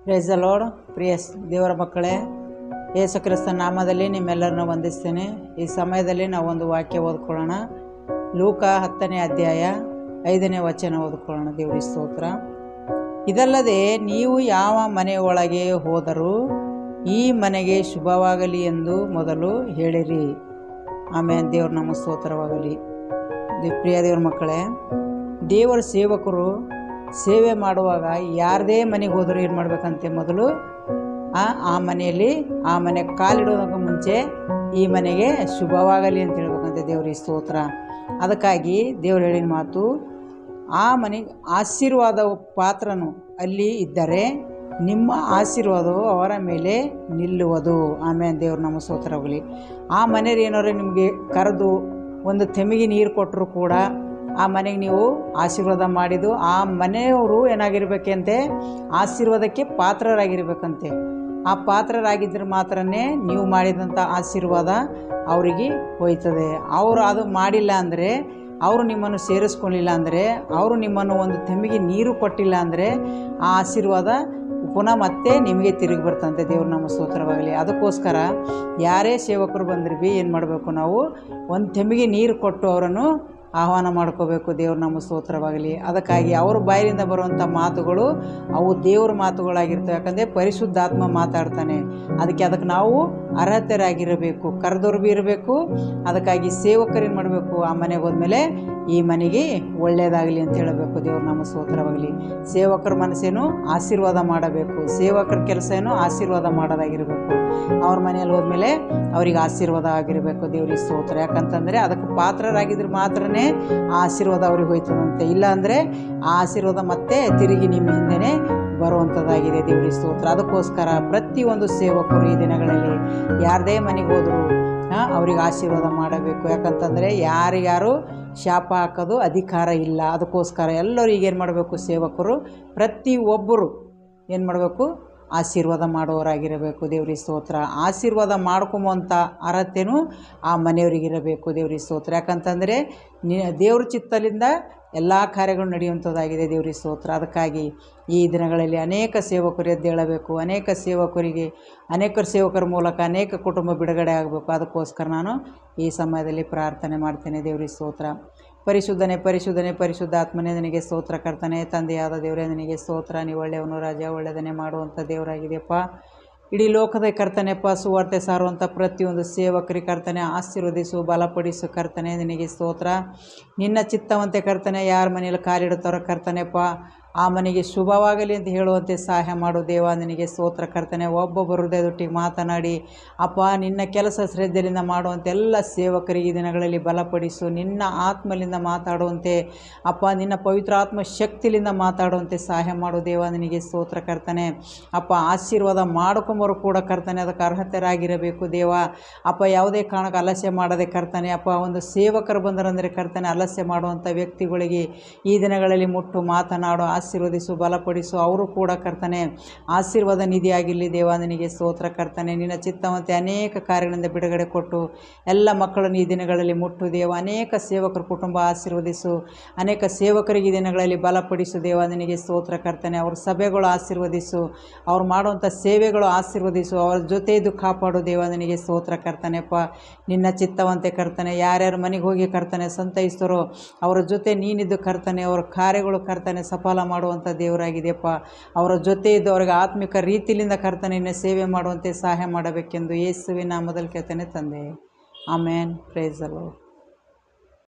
Price the lord. ಪ್ರಿಯ ದೇವರ ಮಕ್ಕಳೇ, ಯೇಸು ಕ್ರಿಸ್ತನ ನಾಮದಲ್ಲಿ ನಿಮ್ಮೆಲ್ಲರನ್ನು ವಂದಿಸ್ತೇನೆ. ಈ ಸಮಯದಲ್ಲಿ ನಾವು ಒಂದು ವಾಕ್ಯ ಓದ್ಕೊಳ್ಳೋಣ. ಲೂಕ 10ನೇ ಅಧ್ಯಾಯ 5ನೇ ವಚನ ಓದ್ಕೊಳ್ಳೋಣ. ದೇವರಿಗೆ ಸ್ತೋತ್ರ. ಇದಲ್ಲದೆ ನೀವು ಯಾವ ಮನೆಯೊಳಗೆ ಹೋದರೂ ಈ ಮನೆಗೆ ಶುಭವಾಗಲಿ ಎಂದು ಮೊದಲು ಹೇಳಿರಿ. ಆಮೇಲೆ ದೇವ್ರ ನಮ್ಮ ಸ್ತೋತ್ರವಾಗಲಿ. ಪ್ರಿಯ ದೇವ್ರ ಮಕ್ಕಳೇ, ದೇವರ ಸೇವಕರು ಸೇವೆ ಮಾಡುವಾಗ ಯಾರದೇ ಮನೆಗೆ ಹೋದರೂ ಏನು ಮಾಡಬೇಕಂತೆ, ಮೊದಲು ಆ ಮನೆಯಲ್ಲಿ ಆ ಮನೆ ಕಾಲಿಡೋದಕ್ಕೆ ಮುಂಚೆ ಈ ಮನೆಗೆ ಶುಭವಾಗಲಿ ಅಂತ ಹೇಳ್ಬೇಕಂತೆ. ದೇವ್ರಿಗೆ ಸ್ತೋತ್ರ. ಅದಕ್ಕಾಗಿ ದೇವ್ರು ಹೇಳಿದ ಮಾತು, ಆ ಮನೆಗೆ ಆಶೀರ್ವಾದ ಪಾತ್ರನು ಅಲ್ಲಿ ಇದ್ದರೆ ನಿಮ್ಮ ಆಶೀರ್ವಾದವು ಅವರ ಮೇಲೆ ನಿಲ್ಲುವುದು. ಆಮೇಲೆ ದೇವ್ರ ನಮ್ಮ ಸ್ತೋತ್ರವಾಗಲಿ. ಆ ಮನೆಯವ್ರು ಏನಾದ್ರು ನಿಮಗೆ ಕರೆದು ಒಂದು ತೆಮಿಗೆ ನೀರು ಕೊಟ್ಟರು ಕೂಡ ಆ ಮನೆಗೆ ನೀವು ಆಶೀರ್ವಾದ ಮಾಡಿದ್ದು ಆ ಮನೆಯವರು ಏನಾಗಿರ್ಬೇಕಂತೆ, ಆಶೀರ್ವಾದಕ್ಕೆ ಪಾತ್ರರಾಗಿರ್ಬೇಕಂತೆ. ಆ ಪಾತ್ರರಾಗಿದ್ದರೆ ಮಾತ್ರನೇ ನೀವು ಮಾಡಿದಂಥ ಆಶೀರ್ವಾದ ಅವರಿಗೆ ಹೋಯ್ತದೆ. ಅವರು ಅದು ಮಾಡಿಲ್ಲ ಅಂದರೆ, ಅವರು ನಿಮ್ಮನ್ನು ಸೇರಿಸ್ಕೊಳ್ಳಿಲ್ಲ ಅಂದರೆ, ಅವರು ನಿಮ್ಮನ್ನು ಒಂದು ತೆಮಿಗೆ ನೀರು ಕೊಟ್ಟಿಲ್ಲ ಅಂದರೆ ಆ ಆಶೀರ್ವಾದ ಪುನಃ ಮತ್ತೆ ನಿಮಗೆ ತಿರುಗಿ ಬರ್ತಂತೆ. ದೇವ್ರ ನಮ್ಮ ಸ್ತೋತ್ರವಾಗಲಿ. ಅದಕ್ಕೋಸ್ಕರ ಯಾರೇ ಸೇವಕರು ಬಂದ್ರೆ ಭೀ ಏನು ಮಾಡಬೇಕು, ನಾವು ಒಂದು ತೆಮಿಗೆ ನೀರು ಕೊಟ್ಟು ಅವರನ್ನು ಆಹ್ವಾನ ಮಾಡ್ಕೋಬೇಕು. ದೇವ್ರ ನಮ್ಮ ಸ್ತೋತ್ರವಾಗಲಿ. ಅದಕ್ಕಾಗಿ ಅವ್ರ ಬಾಯಿಯಿಂದ ಬರುವಂಥ ಮಾತುಗಳು ಅವು ದೇವ್ರ ಮಾತುಗಳಾಗಿರ್ತವೆ. ಯಾಕಂದರೆ ಪರಿಶುದ್ಧಾತ್ಮ ಮಾತಾಡ್ತಾನೆ. ಅದಕ್ಕೆ ನಾವು ಅರ್ಹತೆರಾಗಿರಬೇಕು, ಕರೆದವ್ರು ಭೀ ಇರಬೇಕು. ಅದಕ್ಕಾಗಿ ಸೇವಕರು ಏನು ಮಾಡಬೇಕು, ಆ ಮನೆಗೆ ಹೋದ್ಮೇಲೆ ಈ ಮನೆಗೆ ಒಳ್ಳೆಯದಾಗಲಿ ಅಂತ ಹೇಳಬೇಕು. ದೇವ್ರ ನಮ್ಮ ಸ್ತೋತ್ರವಾಗಲಿ. ಸೇವಕರ ಮನಸ್ಸೇನು ಆಶೀರ್ವಾದ ಮಾಡಬೇಕು, ಸೇವಕರ ಕೆಲಸ ಏನು ಆಶೀರ್ವಾದ ಮಾಡೋದಾಗಿರಬೇಕು. ಅವ್ರ ಮನೆಯಲ್ಲಿ ಹೋದ್ಮೇಲೆ ಅವ್ರಿಗೆ ಆಶೀರ್ವಾದ ಆಗಿರಬೇಕು. ದೇವ್ರಿಗೆ ಸ್ತೋತ್ರ. ಯಾಕಂತಂದರೆ ಅದಕ್ಕೆ ಪಾತ್ರರಾಗಿದ್ರೆ ಮಾತ್ರನೇ ಆ ಆಶೀರ್ವಾದ ಅವ್ರಿಗೆ ಹೋಯ್ತದಂತೆ. ಇಲ್ಲ ಅಂದರೆ ಆ ಆಶೀರ್ವಾದ ಮತ್ತೆ ತಿರುಗಿ ನಿಮ್ಮ ಹಿಂದೆನೇ ಬರುವಂಥದ್ದಾಗಿದೆ. ದೇವ್ರಿಗೆ ಸ್ತೋತ್ರ. ಅದಕ್ಕೋಸ್ಕರ ಪ್ರತಿಯೊಂದು ಸೇವಕರು ಈ ದಿನಗಳಲ್ಲಿ ಯಾರದೇ ಮನೆಗೆ ಹೋದರೂ ಅವ್ರಿಗೆ ಆಶೀರ್ವಾದ ಮಾಡಬೇಕು. ಯಾಕಂತಂದರೆ ಯಾರಿಗಾರು ಶಾಪ ಹಾಕೋದು ಅಧಿಕಾರ ಇಲ್ಲ. ಅದಕ್ಕೋಸ್ಕರ ಎಲ್ಲರೂ ಈಗೇನು ಮಾಡಬೇಕು, ಸೇವಕರು ಪ್ರತಿಯೊಬ್ಬರು ಏನು ಮಾಡಬೇಕು, ಆಶೀರ್ವಾದ ಮಾಡೋರಾಗಿರಬೇಕು. ದೇವ್ರಿಗೆ ಸ್ತೋತ್ರ. ಆಶೀರ್ವಾದ ಮಾಡ್ಕೊಂಬಂಥ ಅರ್ಹತೆಯೂ ಆ ಮನೆಯವರಿಗಿರಬೇಕು. ದೇವ್ರಿಗೆ ಸ್ತೋತ್ರ. ಯಾಕಂತಂದರೆ ದೇವ್ರ ಚಿತ್ತದಿಂದ ಎಲ್ಲ ಕಾರ್ಯಗಳು ನಡೆಯುವಂಥದ್ದಾಗಿದೆ. ದೇವ್ರಿಗೆ ಸ್ತೋತ್ರ. ಅದಕ್ಕಾಗಿ ಈ ದಿನಗಳಲ್ಲಿ ಅನೇಕ ಸೇವಕರು ಎದ್ದೇಳಬೇಕು. ಅನೇಕ ಸೇವಕರ ಮೂಲಕ ಅನೇಕ ಕುಟುಂಬ ಬಿಡುಗಡೆ ಆಗಬೇಕು. ಅದಕ್ಕೋಸ್ಕರ ನಾನು ಈ ಸಮಯದಲ್ಲಿ ಪ್ರಾರ್ಥನೆ ಮಾಡ್ತೇನೆ. ದೇವ್ರಿಗೆ ಸ್ತೋತ್ರ. ಪರಿಶುದ್ಧನೇ ಪರಿಶುದ್ಧನೇ ಪರಿಶುದ್ಧಾತ್ಮನೇ ನಿನಗೆ ಸ್ತೋತ್ರ. ಕರ್ತನೆ ತಂದೆಯಾದ ದೇವರೇ ನಿನಗೆ ಸ್ತೋತ್ರ. ನೀವು ಒಳ್ಳೆಯವನು ರಾಜ, ಒಳ್ಳೆಯದನ್ನೇ ಮಾಡುವಂಥ ದೇವರಾಗಿದೆಯಪ್ಪ. ಇಡೀ ಲೋಕದ ಕರ್ತನೆಪ್ಪ, ಸುವಾರ್ತೆ ಸಾರುವಂಥ ಪ್ರತಿಯೊಂದು ಸೇವಕರಿಗೆ ಕರ್ತನೆ ಆಶೀರ್ವದಿಸು, ಬಲಪಡಿಸು. ಕರ್ತನೆ ನಿನಗೆ ಸ್ತೋತ್ರ. ನಿನ್ನ ಚಿತ್ತವಂತೆ ಕರ್ತನೆ ಯಾರ ಮನೆಯಲ್ಲಿ ಕಾಲಿಡುತ್ತಾರೋ ಕರ್ತನೆಪ್ಪ, ಆ ಮನೆಗೆ ಶುಭವಾಗಲಿ ಅಂತ ಹೇಳುವಂತೆ ಸಹಾಯ ಮಾಡು ದೇವ. ನಿನಗೆ ಸ್ತೋತ್ರ. ಕರ್ತನೆ ಒಬ್ಬೊಬ್ಬರು ಹೃದಯದೊಟ್ಟಿಗೆ ಮಾತನಾಡಿ ಅಪ್ಪ ನಿನ್ನ ಕೆಲಸ ಶ್ರದ್ಧೆಯಿಂದ ಮಾಡುವಂತೆ ಎಲ್ಲ ಸೇವಕರಿಗೆ ಈ ದಿನಗಳಲ್ಲಿ ಬಲಪಡಿಸು. ನಿನ್ನ ಆತ್ಮಲಿಂದ ಮಾತಾಡುವಂತೆ ಅಪ್ಪ, ನಿನ್ನ ಪವಿತ್ರ ಆತ್ಮ ಶಕ್ತಿಲಿಂದ ಮಾತಾಡುವಂತೆ ಸಹಾಯ ಮಾಡು ದೇವ. ನಿನಗೆ ಸ್ತೋತ್ರ. ಕರ್ತನೆ ಅಪ್ಪ, ಆಶೀರ್ವಾದ ಮಾಡ್ಕೊಂಬರು ಕೂಡ ಕರ್ತನೆ ಅದಕ್ಕೆ ಅರ್ಹತೆರಾಗಿರಬೇಕು ದೇವ. ಅಪ್ಪ, ಯಾವುದೇ ಕಾರಣಕ್ಕೆ ಆಲಸ್ಯ ಮಾಡದೆ ಕರ್ತನೆ ಅಪ್ಪ, ಒಂದು ಸೇವಕರು ಬಂದರಂದರೆ ಕರ್ತನೆ ಆಲಸ್ಯ ಮಾಡುವಂಥ ವ್ಯಕ್ತಿಗಳಿಗೆ ಈ ದಿನಗಳಲ್ಲಿ ಮುಟ್ಟು ಮಾತನಾಡು, ಆಶೀರ್ವದಿಸು, ಬಲಪಡಿಸು. ಅವರು ಕೂಡ ಕರ್ತನೆ ಆಶೀರ್ವಾದ ನಿಧಿಯಾಗಿರಲಿ ದೇವ. ನಿನಗೆ ಸ್ತೋತ್ರ. ಕರ್ತನೆ ನಿನ್ನ ಚಿತ್ತವಂತೆ ಅನೇಕ ಕಾರ್ಯಗಳಿಂದ ಬಿಡುಗಡೆ ಕೊಟ್ಟು ಎಲ್ಲ ಮಕ್ಕಳನ್ನು ಈ ದಿನಗಳಲ್ಲಿ ಮುಟ್ಟು ದೇವ. ಅನೇಕ ಸೇವಕರ ಕುಟುಂಬ ಆಶೀರ್ವದಿಸು. ಅನೇಕ ಸೇವಕರಿಗೆ ಈ ದಿನಗಳಲ್ಲಿ ಬಲಪಡಿಸು ದೇವ. ನಿನಗೆ ಸ್ತೋತ್ರ. ಕರ್ತನೆ ಅವ್ರ ಸಭೆಗಳು ಆಶೀರ್ವದಿಸು, ಅವ್ರು ಮಾಡುವಂಥ ಸೇವೆಗಳು ಆಶೀರ್ವದಿಸು. ಅವ್ರ ಜೊತೆ ಇದ್ದು ಕಾಪಾಡು ದೇವ. ನಿನಗೆ ಸ್ತೋತ್ರ. ಕರ್ತನೆಪ್ಪ, ನಿನ್ನ ಚಿತ್ತವಂತೆ ಕರ್ತನೆ ಯಾರ್ಯಾರು ಮನೆಗೆ ಹೋಗಿ ಕರ್ತನೆ ಸಂತೈಸ್ತರೋ ಅವರ ಜೊತೆ ನೀನಿದ್ದು ಕರ್ತನೆ ಅವ್ರ ಕಾರ್ಯಗಳು ಕರ್ತನೆ ಸಫಲ ಮಾಡುವಂಥ ದೇವರಾಗಿದೆಯಪ್ಪ. ಅವರ ಜೊತೆ ಇದ್ದು ಅವ್ರಿಗೆ ಆತ್ಮಿಕ ರೀತಿಯಿಂದ ಕರ್ತನೆ ನಿನ್ನ ಸೇವೆ ಮಾಡುವಂತೆ ಸಹಾಯ ಮಾಡಬೇಕೆಂದು ಯೇಸುವಿನ ನಾಮದಲ್ಲಿ ಕೇಳ್ತೇನೆ ತಂದೆ. ಆಮೇನ್. Praise the lord.